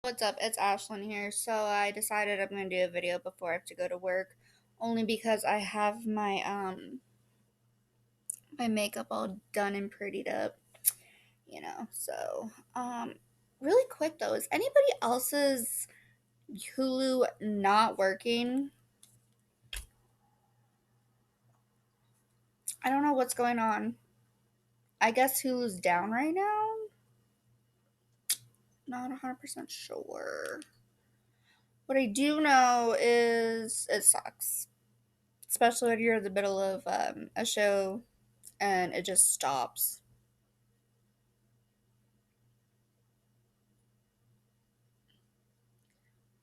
What's up? It's Ashlyn here. So I decided I'm gonna do a video before I have to go to work, only because I have my makeup all done and prettied up, So really quick though, is anybody else's Hulu not working? I don't know what's going on. I guess Hulu's down right now. Not 100% sure. What I do know is it sucks, especially when you're in the middle of a show and it just stops.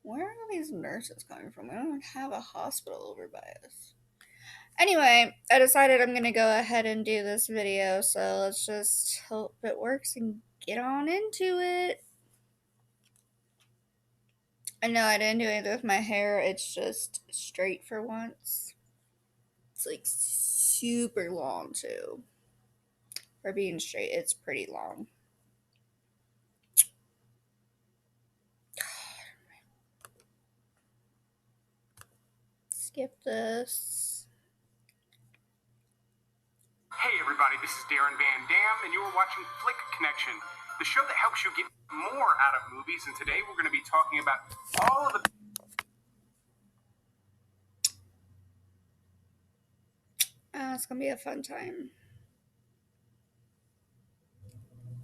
Where are these nurses coming from? We don't have a hospital over by us. Anyway, I decided I'm gonna go ahead and do this video, so let's just hope it works and get on into it. I know I didn't do anything with my hair, it's just straight for once. It's like super long too. For being straight, it's pretty long. Skip this. Hey everybody, this is Darren Van Dam, and you are watching Flick Connection, the show that helps you get more out of movies, and today we're going to be talking about all of the It's gonna be a fun time.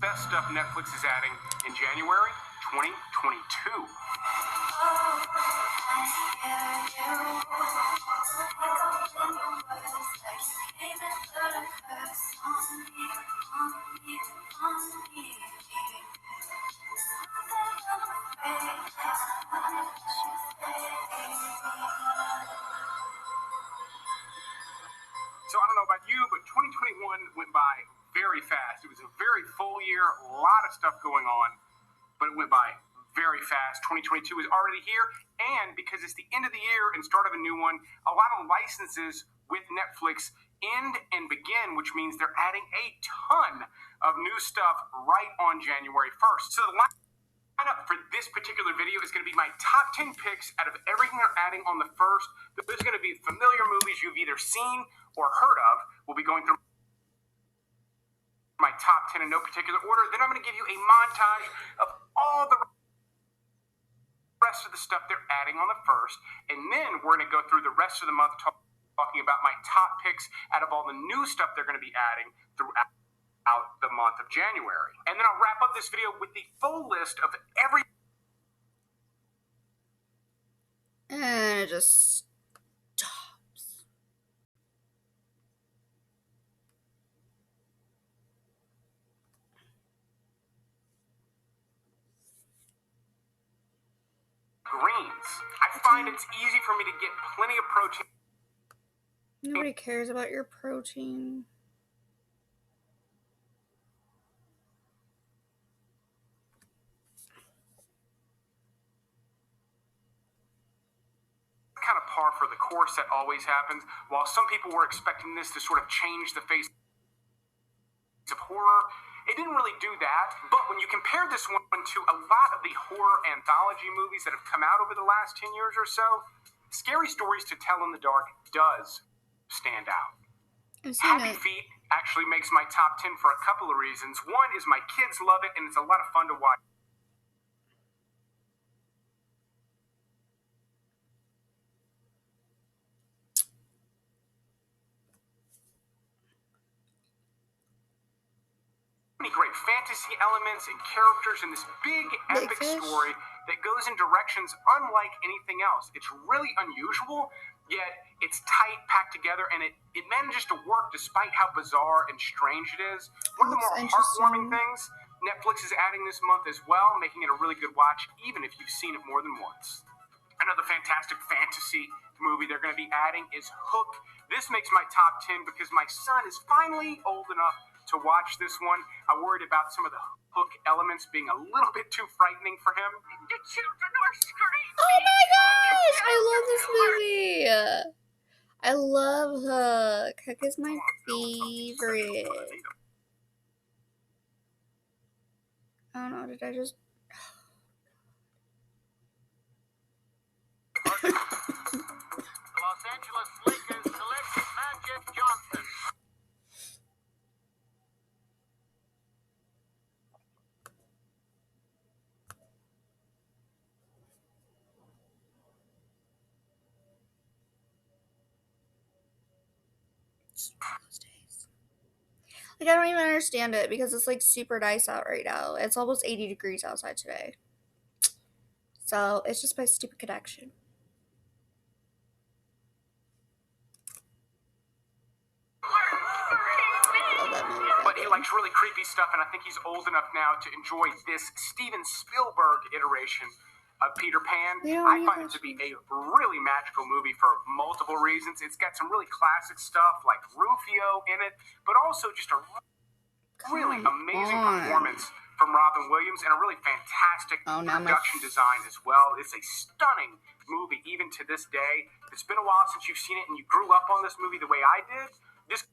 best stuff Netflix is adding in January 2022. So I don't know about you, but 2021 went by very fast. It was a very full year, a lot of stuff going on, but it went by very fast. 2022 is already here, and because it's the end of the year and start of a new one, a lot of licenses with Netflix end and begin, which means they're adding a ton of new stuff right on January 1st. So the lineup for this particular video is going to be my top 10 picks out of everything they're adding on the first. There's going to be familiar movies you've either seen or heard of. We'll be going through my top 10 in no particular order. Then I'm going to give you a montage of all the rest of the stuff they're adding on the first, and then we're going to go through the rest of the month talking about my top picks out of all the new stuff they're going to be adding throughout the month of January. And then I'll wrap up this video with the full list of every... And it just stops. greens. I find it's easy for me to get plenty of protein. Nobody cares about your protein. Kind of par for the course that always happens. While some people were expecting this to sort of change the face of horror, it didn't really do that. But when you compare this one to a lot of the horror anthology movies that have come out over the last 10 years or so, Scary Stories to Tell in the Dark does stand out. Happy Feet actually makes my top 10 for a couple of reasons. One is my kids love it, and it's a lot of fun to watch. Many great fantasy elements and characters in this big epic story that goes in directions unlike anything else. It's really unusual, yet it's tight, packed together, and it manages to work despite how bizarre and strange it is. One of the more heartwarming things Netflix is adding this month as well, making it a really good watch, even if you've seen it more than once. Another fantastic fantasy movie they're going to be adding is Hook. This makes my top 10 because my son is finally old enough to watch this one. I worried about some of the Hook elements being a little bit too frightening for him. The children are screaming. Oh my gosh! I love this movie! I love Hook. Hook is my favorite. I don't know, did I just... Los Angeles Lakers select Magic Johnson. Like, I don't even understand it because it's like super nice out right now. It's almost 80 degrees outside today. So it's just my stupid connection. But he likes really creepy stuff, and I think he's old enough now to enjoy this Steven Spielberg iteration of Peter Pan. I find it to be a really magical movie for multiple reasons. It's got some really classic stuff like Rufio in it, but also just a really amazing performance from Robin Williams and a really fantastic production design as well. It's a stunning movie even to this day. It's been a while since you've seen it and you grew up on this movie the way I did. This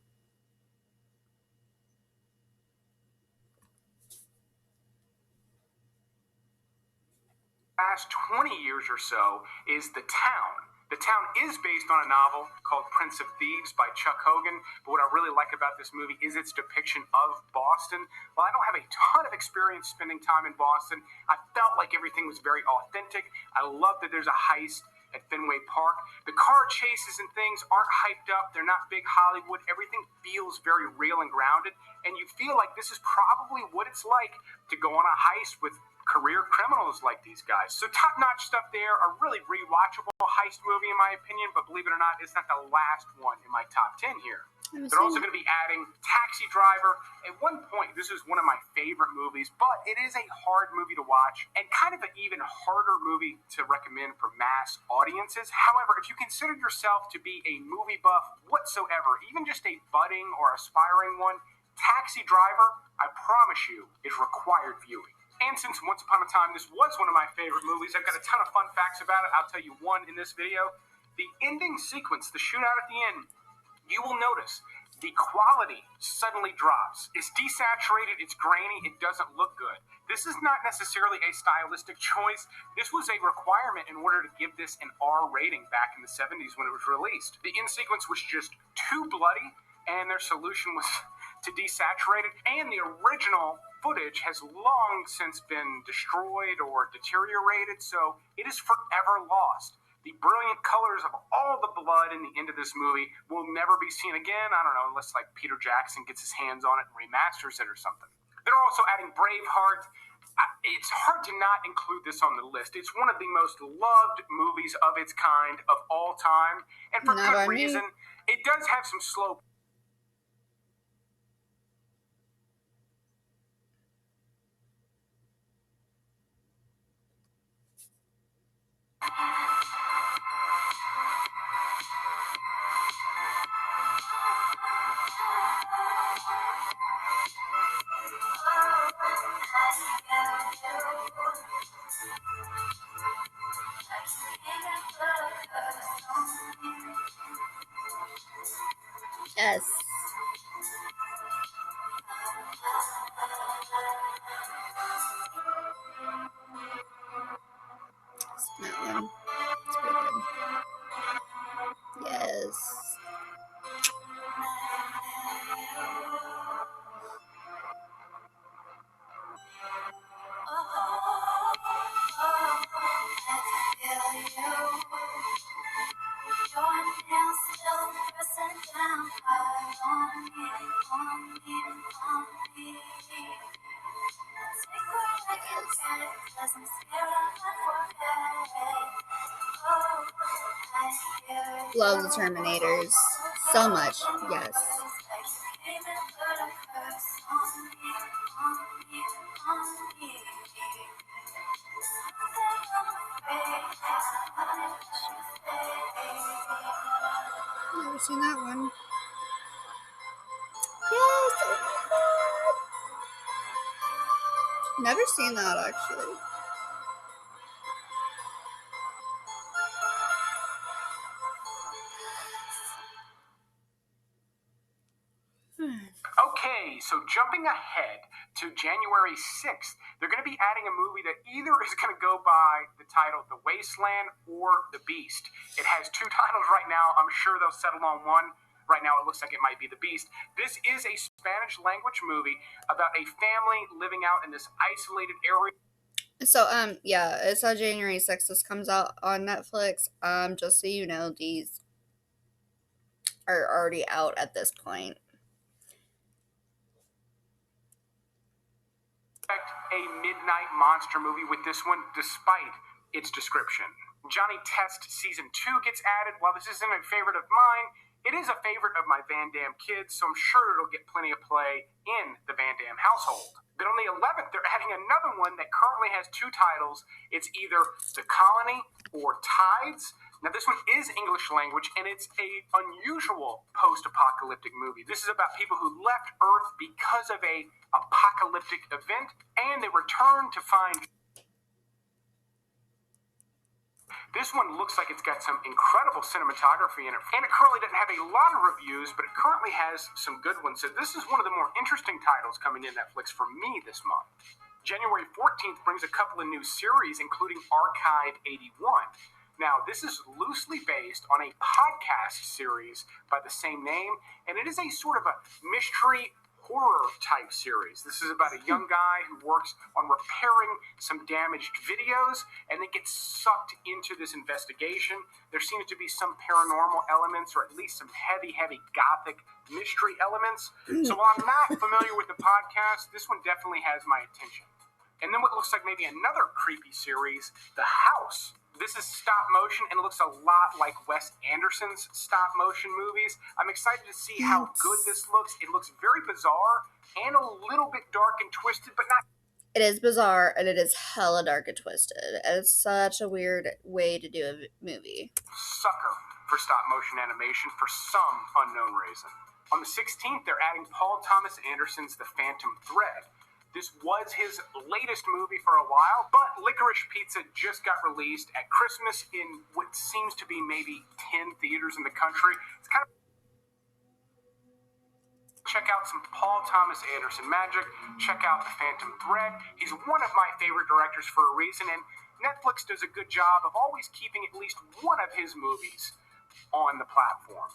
last 20 years or so is The Town. The Town is based on a novel called Prince of Thieves by Chuck Hogan, but what I really like about this movie is its depiction of Boston. While I don't have a ton of experience spending time in Boston, I felt like everything was very authentic. I love that there's a heist at Fenway Park. The car chases and things aren't hyped up. They're not big Hollywood. Everything feels very real and grounded, and you feel like this is probably what it's like to go on a heist with career criminals like these guys. So top-notch stuff there. A really rewatchable heist movie in my opinion, but believe it or not, it's not the last one in my top 10 here. They're also going to be adding Taxi Driver. At one point, this is one of my favorite movies, but it is a hard movie to watch and kind of an even harder movie to recommend for mass audiences. However, if you consider yourself to be a movie buff whatsoever, even just a budding or aspiring one, Taxi Driver, I promise you, is required viewing. And since Once Upon a Time, this was one of my favorite movies, I've got a ton of fun facts about it. I'll tell you one in this video. The ending sequence, the shootout at the end, you will notice the quality suddenly drops. It's desaturated, it's grainy, it doesn't look good. This is not necessarily a stylistic choice. This was a requirement in order to give this an R rating back in the 70s when it was released. The end sequence was just too bloody, and their solution was to desaturate it, and the original footage has long since been destroyed or deteriorated, so it is forever lost. The brilliant colors of all the blood in the end of this movie will never be seen again. I don't know, unless like Peter Jackson gets his hands on it and remasters it or something. They're also adding Braveheart. It's hard to not include this on the list. It's one of the most loved movies of its kind of all time, and for good reason. It does have some slow. Yes. That one. It's pretty good. Yes. Love the Terminators so much. Yes. Never seen that one. Yes. Oh my God. Never seen that actually. Okay, Alrighty, so jumping ahead to January 6th, they're going to be adding a movie that either is going to go by the title The Wasteland or The Beast. It has two titles right now. I'm sure they'll settle on one. Right now, it looks like it might be The Beast. This is a Spanish language movie about a family living out in this isolated area. So, yeah, it's on January 6th. This comes out on Netflix. Just so you know, these are already out at this point. A midnight monster movie with this one, despite its description. Johnny Test Season 2 gets added. While this isn't a favorite of mine, it is a favorite of my Van Damme kids, so I'm sure it'll get plenty of play in the Van Damme household. But on the 11th, they're adding another one that currently has two titles. It's either The Colony or Tides. Now, this one is English language, and it's a unusual post-apocalyptic movie. This is about people who left Earth because of a apocalyptic event, and they return to find. This one looks like it's got some incredible cinematography in it, and it currently doesn't have a lot of reviews, but it currently has some good ones. So this is one of the more interesting titles coming in Netflix for me this month. January 14th brings a couple of new series, including Archive 81. Now, this is loosely based on a podcast series by the same name, and it is a sort of a mystery horror type series. This is about a young guy who works on repairing some damaged videos and then gets sucked into this investigation. There seems to be some paranormal elements, or at least some heavy gothic mystery elements. So while I'm not familiar with the podcast, this one definitely has my attention. And then what looks like maybe another creepy series, The House. This is stop motion and it looks a lot like Wes Anderson's stop motion movies. I'm excited to see how good this looks. It looks very bizarre and a little bit dark and twisted, but not. It is bizarre and it is hella dark and twisted. And it's such a weird way to do a movie. Sucker for stop motion animation for some unknown reason. On the 16th, they're adding Paul Thomas Anderson's The Phantom Thread. This was his latest movie for a while, but Licorice Pizza just got released at Christmas in what seems to be maybe 10 theaters in the country. It's kind of. Check out some Paul Thomas Anderson magic. Check out The Phantom Thread. He's one of my favorite directors for a reason, and Netflix does a good job of always keeping at least one of his movies on the platform.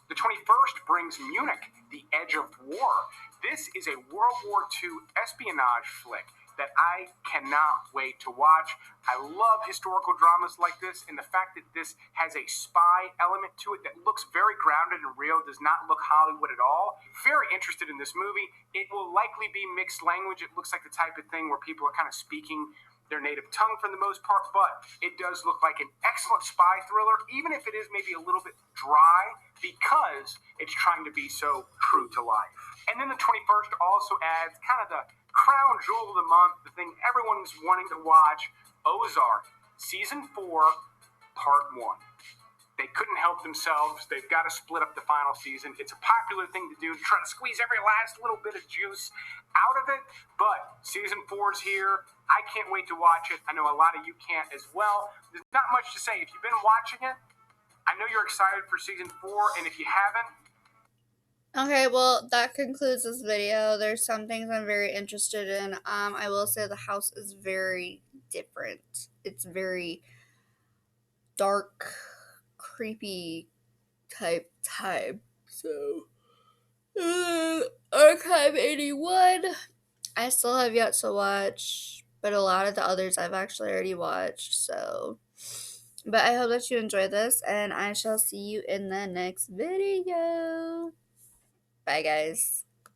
The 21st brings Munich, The Edge of War. This is a World War II espionage flick that I cannot wait to watch. I love historical dramas like this, and the fact that this has a spy element to it that looks very grounded and real, does not look Hollywood at all. Very interested in this movie. It will likely be mixed language. It looks like the type of thing where people are kind of speaking their native tongue for the most part, but it does look like an excellent spy thriller, even if it is maybe a little bit dry, because it's trying to be so true to life. And then the 21st also adds kind of the crown jewel of the month, the thing everyone's wanting to watch, Ozark, Season 4, Part 1. They couldn't help themselves. They've got to split up the final season. It's a popular thing to do, to try to squeeze every last little bit of juice out of it. But Season 4 is here. I can't wait to watch it. I know a lot of you can't as well. There's not much to say. If you've been watching it, I know you're excited for Season 4, and if you haven't. Okay, well, that concludes this video. There's some things I'm very interested in. I will say the house is very different. It's very dark, creepy type. So, Archive 81, I still have yet to watch, but a lot of the others I've actually already watched. So, but I hope that you enjoy this, and I shall see you in the next video. Bye, guys.